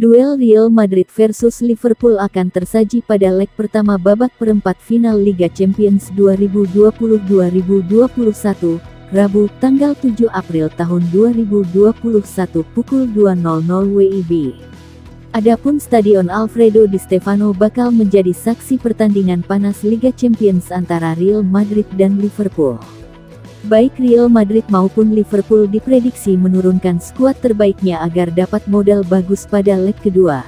Duel Real Madrid versus Liverpool akan tersaji pada leg pertama babak perempat final Liga Champions 2020-2021, Rabu, tanggal 7 April tahun 2021 pukul 20.00 WIB. Adapun Stadion Alfredo Di Stéfano bakal menjadi saksi pertandingan panas Liga Champions antara Real Madrid dan Liverpool. Baik Real Madrid maupun Liverpool diprediksi menurunkan skuad terbaiknya agar dapat modal bagus pada leg kedua.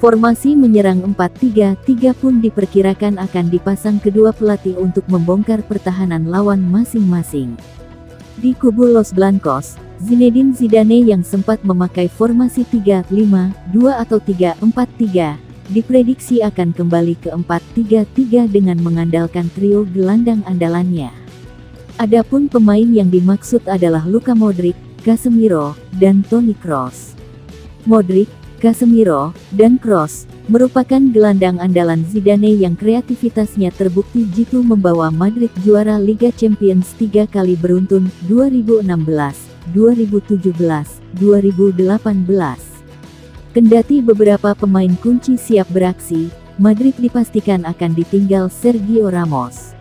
Formasi menyerang 4-3-3 pun diperkirakan akan dipasang kedua pelatih untuk membongkar pertahanan lawan masing-masing. Di kubu Los Blancos, Zinedine Zidane yang sempat memakai formasi 3-5-2 atau 3-4-3, diprediksi akan kembali ke 4-3-3 dengan mengandalkan trio gelandang andalannya. Adapun pemain yang dimaksud adalah Luka Modric, Casemiro, dan Toni Kroos. Modric, Casemiro, dan Kroos merupakan gelandang andalan Zidane yang kreativitasnya terbukti jitu membawa Madrid juara Liga Champions 3 kali beruntun 2016, 2017, 2018. Kendati beberapa pemain kunci siap beraksi, Madrid dipastikan akan ditinggal Sergio Ramos.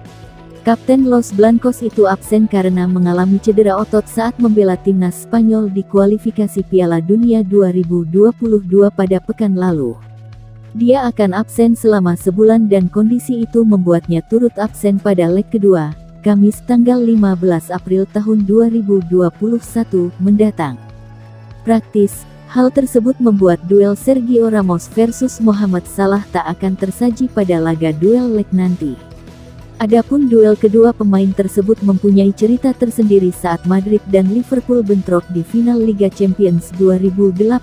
Kapten Los Blancos itu absen karena mengalami cedera otot saat membela timnas Spanyol di kualifikasi Piala Dunia 2022 pada pekan lalu. Dia akan absen selama sebulan dan kondisi itu membuatnya turut absen pada leg kedua, Kamis tanggal 15 April tahun 2021 mendatang. Praktis, hal tersebut membuat duel Sergio Ramos versus Mohamed Salah tak akan tersaji pada laga duel leg nanti. Adapun duel kedua pemain tersebut mempunyai cerita tersendiri saat Madrid dan Liverpool bentrok di final Liga Champions 2018.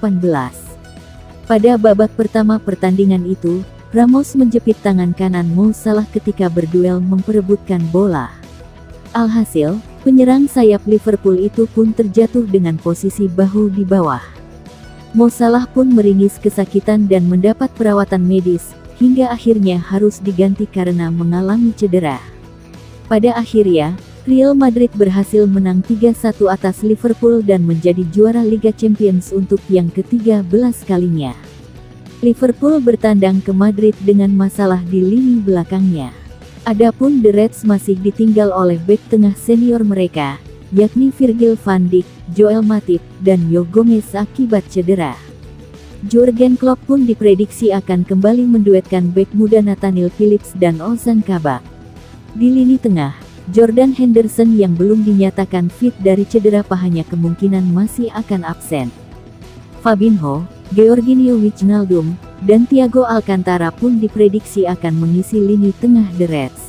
Pada babak pertama pertandingan itu, Ramos menjepit tangan kanan Mo Salah ketika berduel memperebutkan bola. Alhasil, penyerang sayap Liverpool itu pun terjatuh dengan posisi bahu di bawah. Mo Salah pun meringis kesakitan dan mendapat perawatan medis, hingga akhirnya harus diganti karena mengalami cedera. Pada akhirnya, Real Madrid berhasil menang 3-1 atas Liverpool dan menjadi juara Liga Champions untuk yang ke-13 kalinya. Liverpool bertandang ke Madrid dengan masalah di lini belakangnya. Adapun The Reds masih ditinggal oleh bek tengah senior mereka, yakni Virgil van Dijk, Joel Matip, dan Joe Gomez akibat cedera. Jurgen Klopp pun diprediksi akan kembali menduetkan bek muda Nathaniel Phillips dan Ozan Kabak. Di lini tengah, Jordan Henderson yang belum dinyatakan fit dari cedera pahanya kemungkinan masih akan absen. Fabinho, Georginio Wijnaldum, dan Thiago Alcantara pun diprediksi akan mengisi lini tengah The Reds.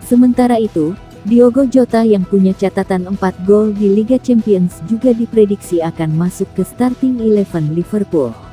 Sementara itu, Diogo Jota yang punya catatan 4 gol di Liga Champions juga diprediksi akan masuk ke starting 11 Liverpool.